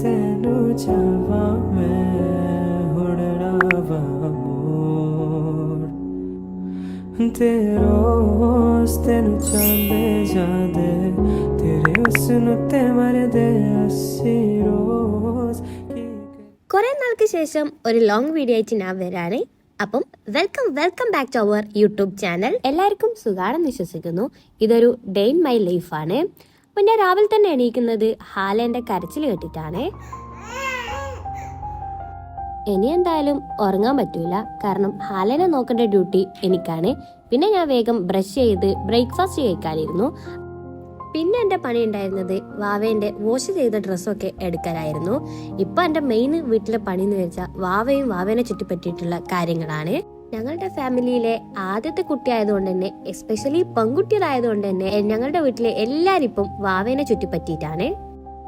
तेनू चाहवा मैं हुण रावा मोड़ ते रोज तेनू चाहंदे जांदे तेरे हुस्न ते मरदे अस्सी रोज കുറേ നാൾക്ക് ശേഷം ഒരു ലോങ് വീഡിയോ ആയിട്ട് ഞാൻ വരാണ്. അപ്പം welcome back to our YouTube channel. എല്ലാവർക്കും സുഖാണെന്ന് വിശ്വസിക്കുന്നു. ഇതൊരു ഡേ ഇൻ മൈ ലൈഫാണ്. അപ്പം ഞാൻ രാവിലെ തന്നെ എണീക്കുന്നത് ഹാലേൻ്റെ കരച്ചിൽ കേട്ടിട്ടാണ്. ഇനി എന്തായാലും ഉറങ്ങാൻ പറ്റൂല, കാരണം ഹാലേനെ നോക്കേണ്ട ഡ്യൂട്ടി എനിക്കാണ്. പിന്നെ ഞാൻ വേഗം ബ്രഷ് ചെയ്ത് ബ്രേക്ക്ഫാസ്റ്റ് കഴിക്കാനിരുന്നു. പിന്നെ എൻ്റെ പണി ഉണ്ടായിരുന്നത് വാവേൻ്റെ വാഷ് ചെയ്ത ഡ്രസ്സൊക്കെ എടുക്കലായിരുന്നു. ഇപ്പം എൻ്റെ മെയിൻ വീട്ടിലെ പണി എന്ന് വെച്ചാൽ വാവയും വാവേനെ ചുറ്റിപ്പറ്റിയിട്ടുള്ള കാര്യങ്ങളാണ്. ഞങ്ങളുടെ ഫാമിലിയിലെ ആദ്യത്തെ കുട്ടി ആയതുകൊണ്ട് തന്നെ, എസ്പെഷ്യലി പെൺകുട്ടികളായതുകൊണ്ട് തന്നെ, ഞങ്ങളുടെ വീട്ടിലെ എല്ലാവരും ഇപ്പം വാവേനെ ചുറ്റിപ്പറ്റിയിട്ടാണ്.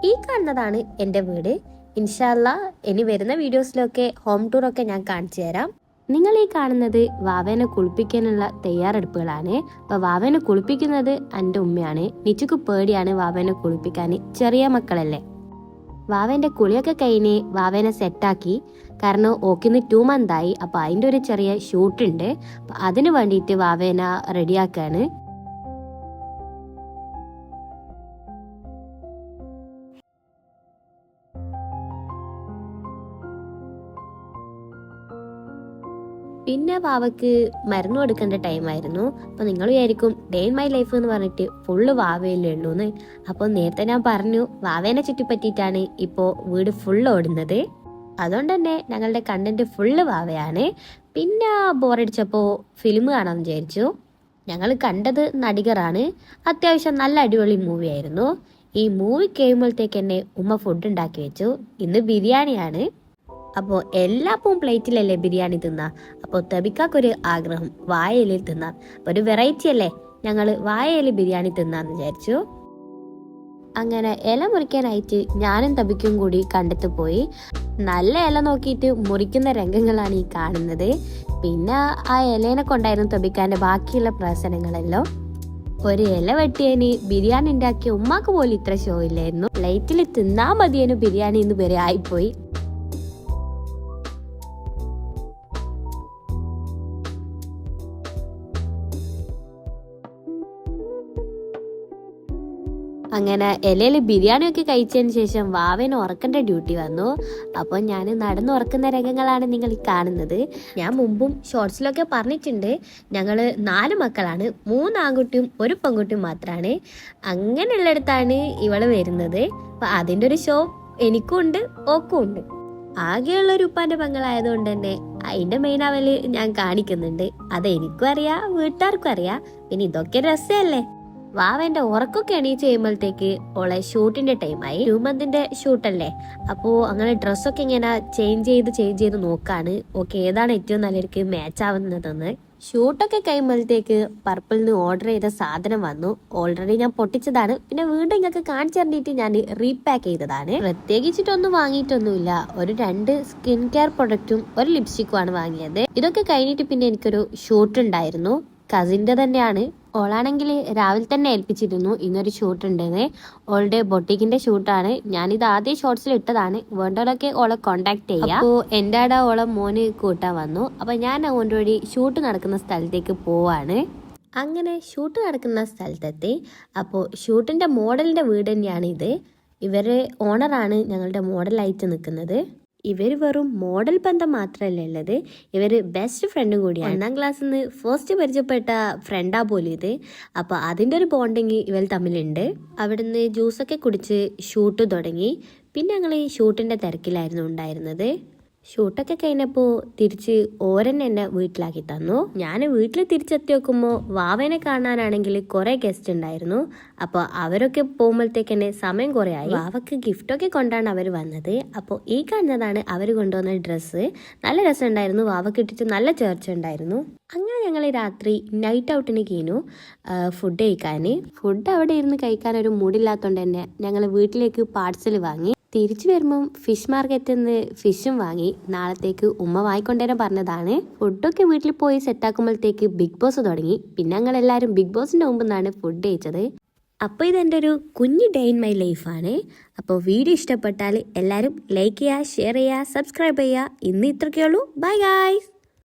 ഈ കാണുന്നതാണ് എൻ്റെ വീട്. ഇൻഷാ അല്ലാ ഇനി വരുന്ന വീഡിയോസിലൊക്കെ ഹോം ടൂറൊക്കെ ഞാൻ കാണിച്ചു തരാം. നിങ്ങൾ ഈ കാണുന്നത് വാവേനെ കുളിപ്പിക്കാനുള്ള തയ്യാറെടുപ്പുകളാണ്. അപ്പൊ വാവേനെ കുളിപ്പിക്കുന്നത് എൻ്റെ ഉമ്മയാണ്. നിച്ചുക്ക് പേടിയാണ് വാവേനെ കുളിപ്പിക്കാൻ, ചെറിയ മക്കളല്ലേ. വാവേന്റെ കുളിയൊക്കെ കഴിഞ്ഞ് വാവേനെ സെറ്റാക്കി, കാരണം ഓക്കിന്ന് 2 months ആയി. അപ്പൊ അതിൻ്റെ ഒരു ചെറിയ ഷൂട്ടുണ്ട്. അപ്പൊ അതിന് വേണ്ടിയിട്ട് വാവേനെ റെഡിയാക്കാണ്. പിന്നെ വാവക്ക് മരുന്ന് കൊടുക്കേണ്ട ടൈമായിരുന്നു. അപ്പോൾ നിങ്ങൾ വിചാരിക്കും ഡേ ഇൻ മൈ ലൈഫ് എന്ന് പറഞ്ഞിട്ട് ഫുള്ള് വാവയല്ലേ ഉള്ളൂന്ന്. അപ്പോൾ നേരത്തെ ഞാൻ പറഞ്ഞു വാവേനെ ചുറ്റിപ്പറ്റിയിട്ടാണ് ഇപ്പോൾ വീട് ഫുള്ള് ഓടുന്നത്. അതുകൊണ്ട് തന്നെ ഞങ്ങളുടെ കണ്ടന്റ് ഫുള്ള് വാവയാണ്. പിന്നെ ബോറടിച്ചപ്പോൾ ഫിലിം കാണാമെന്ന് വിചാരിച്ചു. ഞങ്ങൾ കണ്ടത് നടികറാണ്. അത്യാവശ്യം നല്ല അടിപൊളി മൂവിയായിരുന്നു. ഈ മൂവി കഴിയുമ്പോഴത്തേക്ക് തന്നെ ഉമ്മ ഫുഡ് ഉണ്ടാക്കി വെച്ചു. ഇന്ന് ബിരിയാണിയാണ്. അപ്പോൾ എല്ലാപ്പവും പ്ലേറ്റിലല്ലേ ബിരിയാണി തിന്നാ. അപ്പോൾ തബിക്കാക്കൊരു ആഗ്രഹം വാഴയിലിൽ തിന്നാൻ. അപ്പോൾ ഒരു വെറൈറ്റി അല്ലേ, ഞങ്ങൾ വാഴയില് ബിരിയാണി തിന്നാന്ന് വിചാരിച്ചു. അങ്ങനെ ഇല മുറിക്കാനായിട്ട് ഞാനും തബിക്കും കൂടി കണ്ടെത്തി പോയി. നല്ല ഇല നോക്കിയിട്ട് മുറിക്കുന്ന രംഗങ്ങളാണ് ഈ കാണുന്നത്. പിന്നെ ആ ഇലേനെ കൊണ്ടായിരുന്നു തബിക്കാന്റെ ബാക്കിയുള്ള പ്രവർത്തനങ്ങളെല്ലാം. ഒരു ഇല വെട്ടിയതിന് ബിരിയാണി ഉണ്ടാക്കിയ ഉമ്മാക്ക് പോലും ഇത്ര ഷോ ഇല്ലായിരുന്നു. പ്ലേറ്റിൽ തിന്നാ മതിയേനു ബിരിയാണി എന്ന് വരെ ആയിപ്പോയി. അങ്ങനെ ഇലയിൽ ബിരിയാണിയൊക്കെ കഴിച്ചതിന് ശേഷം വാവേനെ ഉറക്കേണ്ട ഡ്യൂട്ടി വന്നു. അപ്പോൾ ഞാൻ നടന്നുറക്കുന്ന രംഗങ്ങളാണ് നിങ്ങൾ ഈ കാണുന്നത്. ഞാൻ മുമ്പും ഷോർട്സിലൊക്കെ പറഞ്ഞിട്ടുണ്ട്, ഞങ്ങൾ 4 മക്കളാണ്. 3 ആൺകുട്ടിയും 1 പെൺകുട്ടിയും മാത്രമാണ്. അങ്ങനെയുള്ളിടത്താണ് ഇവള് വരുന്നത്. അപ്പം അതിൻ്റെ ഒരു ഷോ എനിക്കും ഉണ്ട്, ഓക്കും ഉണ്ട്. ആകെയുള്ളൊരു ഉപ്പാൻ്റെ പെങ്ങളായതുകൊണ്ട് തന്നെ അതിൻ്റെ മെയിൻ അവല് ഞാൻ കാണിക്കുന്നുണ്ട്. അത് എനിക്കും അറിയാം, വീട്ടുകാർക്കും അറിയാം. പിന്നെ ഇതൊക്കെ രസമല്ലേ. വാവേന്റെ ഉറക്കൊക്കെ എണീച്ച് കഴിയുമ്പോഴത്തേക്ക് ഓളെ ഷൂട്ടിന്റെ ടൈമായി. 2 months ഷൂട്ടല്ലേ. അപ്പോൾ അങ്ങനെ ഡ്രസ്സൊക്കെ ഇങ്ങനെ ചേഞ്ച് ചെയ്ത് നോക്കാണ്. ഓക്കെ ഏതാണ് ഏറ്റവും നല്ലൊരു മാച്ച് ആവുന്നതെന്ന്. ഷൂട്ടൊക്കെ കഴിയുമ്പോഴത്തേക്ക് പർപ്പിളിന് ഓർഡർ ചെയ്ത സാധനം വന്നു. ഓൾറെഡി ഞാൻ പൊട്ടിച്ചതാണ്. പിന്നെ വീണ്ടും ഇങ്ങൊക്കെ കാണിച്ചു തന്നിട്ട് ഞാൻ റീപാക്ക് ചെയ്തതാണ്. പ്രത്യേകിച്ചിട്ടൊന്നും വാങ്ങിയിട്ടൊന്നുമില്ല. ഒരു 2 സ്കിൻ കെയർ പ്രൊഡക്റ്റും ഒരു ലിപ്സ്റ്റിക്കും ആണ് വാങ്ങിയത്. ഇതൊക്കെ കഴിഞ്ഞിട്ട് പിന്നെ എനിക്കൊരു ഷൂട്ട് ഉണ്ടായിരുന്നു. കസിൻ്റെ തന്നെയാണ്. ഓളാണെങ്കിൽ രാവിലെ തന്നെ ഏൽപ്പിച്ചിരുന്നു ഇന്നൊരു ഷൂട്ട് ഉണ്ടെന്ന്. ഓളുടെ ബൊട്ടിക്കിന്റെ ഷൂട്ടാണ്. ഞാനിത് ആദ്യം ഷോർട്സിൽ ഇട്ടതാണ്. വേണ്ടവരൊക്കെ ഓളെ കോണ്ടാക്ട് ചെയ്യാം. അപ്പോൾ എൻ്റെ അവിടെ ഓളെ മോന് കൂട്ടാൻ വന്നു. അപ്പം ഞാൻ ഓൻ്റെ വഴി ഷൂട്ട് നടക്കുന്ന സ്ഥലത്തേക്ക് പോവാണ്. അങ്ങനെ ഷൂട്ട് നടക്കുന്ന സ്ഥലത്തെത്തി. അപ്പോൾ ഷൂട്ടിൻ്റെ മോഡലിൻ്റെ വീട് തന്നെയാണ് ഇത്. ഇവരെ ഓണറാണ് ഞങ്ങളുടെ മോഡലായിട്ട് നിൽക്കുന്നത്. ഇവർ വെറും മോഡൽ ബന്ധം മാത്രമല്ല ഉള്ളത്, ഇവർ ബെസ്റ്റ് ഫ്രണ്ടും കൂടിയാണ്. 1ാം ക്ലാസ്സിൽ നിന്ന് ഫസ്റ്റ് പരിചയപ്പെട്ട ഫ്രണ്ടാ പോലും ഇത്. അപ്പോൾ അതിൻ്റെ ഒരു ബോണ്ടിങ് ഇവർ തമ്മിലുണ്ട്. അവിടുന്ന് ജ്യൂസൊക്കെ കുടിച്ച് ഷൂട്ട് തുടങ്ങി. പിന്നെ ഞങ്ങൾ ഈ ഷൂട്ടിൻ്റെ തിരക്കിലായിരുന്നു ഉണ്ടായിരുന്നത്. ഷൂട്ടൊക്കെ കഴിഞ്ഞപ്പോൾ തിരിച്ച് ഓരന്നെ എന്നെ വീട്ടിലാക്കി തന്നു. ഞാൻ വീട്ടിൽ തിരിച്ചെത്തി നോക്കുമ്പോൾ വാവേനെ കാണാനാണെങ്കിൽ കുറേ ഗസ്റ്റ് ഉണ്ടായിരുന്നു. അപ്പോൾ അവരൊക്കെ പോകുമ്പോഴത്തേക്ക് തന്നെ സമയം കുറേ ആയി. വാവക്ക് ഗിഫ്റ്റൊക്കെ കൊണ്ടാണ് അവർ വന്നത്. അപ്പോൾ ഈ കാണുന്നതാണ് അവർ കൊണ്ടുവന്ന ഡ്രസ്സ്. നല്ല രസമുണ്ടായിരുന്നു. വാവക്ക് ഇട്ടിട്ട് നല്ല ചേർച്ച ഉണ്ടായിരുന്നു. അങ്ങനെ ഞങ്ങൾ രാത്രി നൈറ്റ് ഔട്ടിന് കീനു ഫുഡ് കഴിക്കാൻ. ഫുഡ് അവിടെ ഇരുന്ന് കഴിക്കാൻ ഒരു മൂഡില്ലാത്തതുകൊണ്ട് തന്നെ ഞങ്ങൾ വീട്ടിലേക്ക് പാർസൽ വാങ്ങി. തിരിച്ചു വരുമ്പം ഫിഷ് മാർക്കറ്റിൽ നിന്ന് ഫിഷും വാങ്ങി. നാളത്തേക്ക് ഉമ്മ വാങ്ങിക്കൊണ്ടുവരാൻ പറഞ്ഞതാണ്. ഫുഡൊക്കെ വീട്ടിൽ പോയി സെറ്റാക്കുമ്പോഴത്തേക്ക് ബിഗ് ബോസ് തുടങ്ങി. പിന്നെ ഞങ്ങളെല്ലാവരും ബിഗ് ബോസിൻ്റെ മുമ്പ് നിന്നാണ് ഫുഡ് കഴിച്ചത്. അപ്പോൾ ഇതെൻ്റെ ഒരു കുഞ്ഞ് ഡേ ഇൻ മൈ ലൈഫാണ്. അപ്പോൾ വീഡിയോ ഇഷ്ടപ്പെട്ടാൽ എല്ലാവരും ലൈക്ക് ചെയ്യുക, ഷെയർ ചെയ്യുക, സബ്സ്ക്രൈബ് ചെയ്യുക. ഇന്ന് ഇത്രയൊക്കെ ഉള്ളൂ. Bye guys.